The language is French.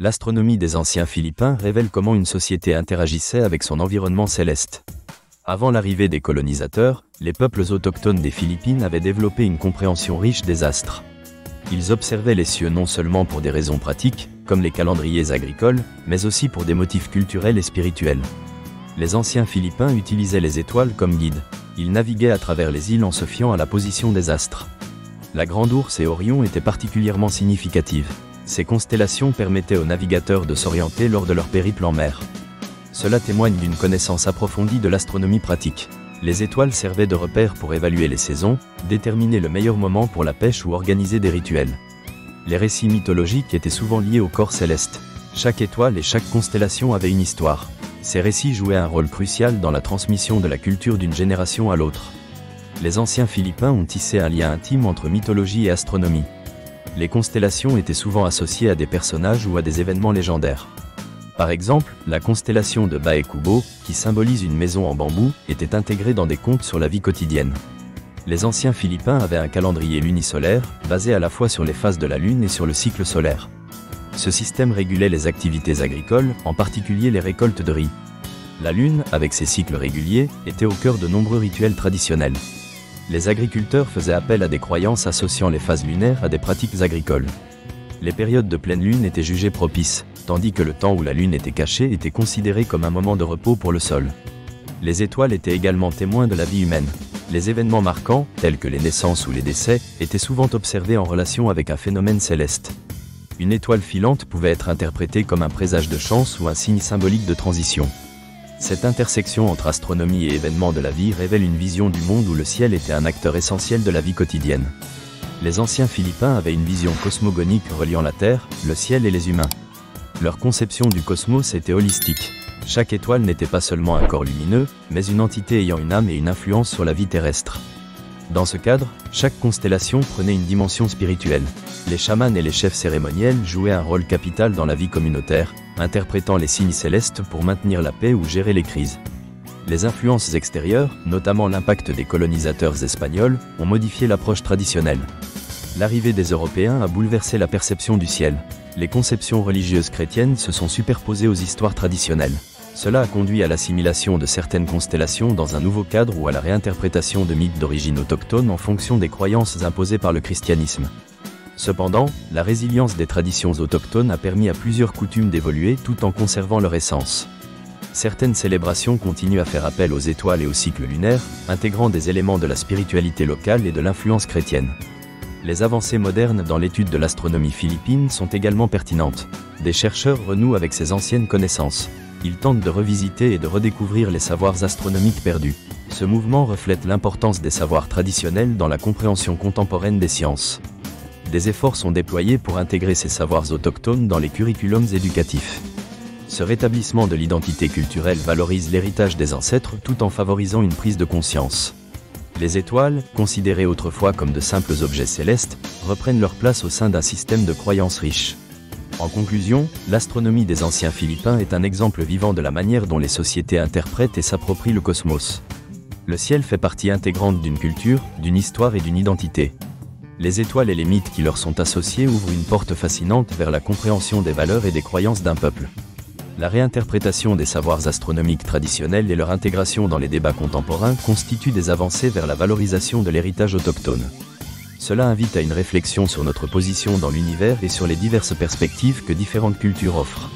L'astronomie des anciens Philippins révèle comment une société interagissait avec son environnement céleste. Avant l'arrivée des colonisateurs, les peuples autochtones des Philippines avaient développé une compréhension riche des astres. Ils observaient les cieux non seulement pour des raisons pratiques, comme les calendriers agricoles, mais aussi pour des motifs culturels et spirituels. Les anciens Philippins utilisaient les étoiles comme guides. Ils naviguaient à travers les îles en se fiant à la position des astres. La Grande Ourse et Orion étaient particulièrement significatives. Ces constellations permettaient aux navigateurs de s'orienter lors de leur périple en mer. Cela témoigne d'une connaissance approfondie de l'astronomie pratique. Les étoiles servaient de repères pour évaluer les saisons, déterminer le meilleur moment pour la pêche ou organiser des rituels. Les récits mythologiques étaient souvent liés au corps céleste. Chaque étoile et chaque constellation avait une histoire. Ces récits jouaient un rôle crucial dans la transmission de la culture d'une génération à l'autre. Les anciens Philippins ont tissé un lien intime entre mythologie et astronomie. Les constellations étaient souvent associées à des personnages ou à des événements légendaires. Par exemple, la constellation de Baekubo, qui symbolise une maison en bambou, était intégrée dans des contes sur la vie quotidienne. Les anciens Philippins avaient un calendrier lunisolaire, basé à la fois sur les phases de la Lune et sur le cycle solaire. Ce système régulait les activités agricoles, en particulier les récoltes de riz. La Lune, avec ses cycles réguliers, était au cœur de nombreux rituels traditionnels. Les agriculteurs faisaient appel à des croyances associant les phases lunaires à des pratiques agricoles. Les périodes de pleine lune étaient jugées propices, tandis que le temps où la lune était cachée était considéré comme un moment de repos pour le sol. Les étoiles étaient également témoins de la vie humaine. Les événements marquants, tels que les naissances ou les décès, étaient souvent observés en relation avec un phénomène céleste. Une étoile filante pouvait être interprétée comme un présage de chance ou un signe symbolique de transition. Cette intersection entre astronomie et événements de la vie révèle une vision du monde où le ciel était un acteur essentiel de la vie quotidienne. Les anciens Philippins avaient une vision cosmogonique reliant la Terre, le ciel et les humains. Leur conception du cosmos était holistique. Chaque étoile n'était pas seulement un corps lumineux, mais une entité ayant une âme et une influence sur la vie terrestre. Dans ce cadre, chaque constellation prenait une dimension spirituelle. Les chamans et les chefs cérémoniels jouaient un rôle capital dans la vie communautaire, interprétant les signes célestes pour maintenir la paix ou gérer les crises. Les influences extérieures, notamment l'impact des colonisateurs espagnols, ont modifié l'approche traditionnelle. L'arrivée des Européens a bouleversé la perception du ciel. Les conceptions religieuses chrétiennes se sont superposées aux histoires traditionnelles. Cela a conduit à l'assimilation de certaines constellations dans un nouveau cadre ou à la réinterprétation de mythes d'origine autochtone en fonction des croyances imposées par le christianisme. Cependant, la résilience des traditions autochtones a permis à plusieurs coutumes d'évoluer tout en conservant leur essence. Certaines célébrations continuent à faire appel aux étoiles et au cycle lunaire, intégrant des éléments de la spiritualité locale et de l'influence chrétienne. Les avancées modernes dans l'étude de l'astronomie philippine sont également pertinentes. Des chercheurs renouent avec ces anciennes connaissances. Ils tentent de revisiter et de redécouvrir les savoirs astronomiques perdus. Ce mouvement reflète l'importance des savoirs traditionnels dans la compréhension contemporaine des sciences. Des efforts sont déployés pour intégrer ces savoirs autochtones dans les curriculums éducatifs. Ce rétablissement de l'identité culturelle valorise l'héritage des ancêtres tout en favorisant une prise de conscience. Les étoiles, considérées autrefois comme de simples objets célestes, reprennent leur place au sein d'un système de croyances riche. En conclusion, l'astronomie des anciens Philippins est un exemple vivant de la manière dont les sociétés interprètent et s'approprient le cosmos. Le ciel fait partie intégrante d'une culture, d'une histoire et d'une identité. Les étoiles et les mythes qui leur sont associés ouvrent une porte fascinante vers la compréhension des valeurs et des croyances d'un peuple. La réinterprétation des savoirs astronomiques traditionnels et leur intégration dans les débats contemporains constituent des avancées vers la valorisation de l'héritage autochtone. Cela invite à une réflexion sur notre position dans l'univers et sur les diverses perspectives que différentes cultures offrent.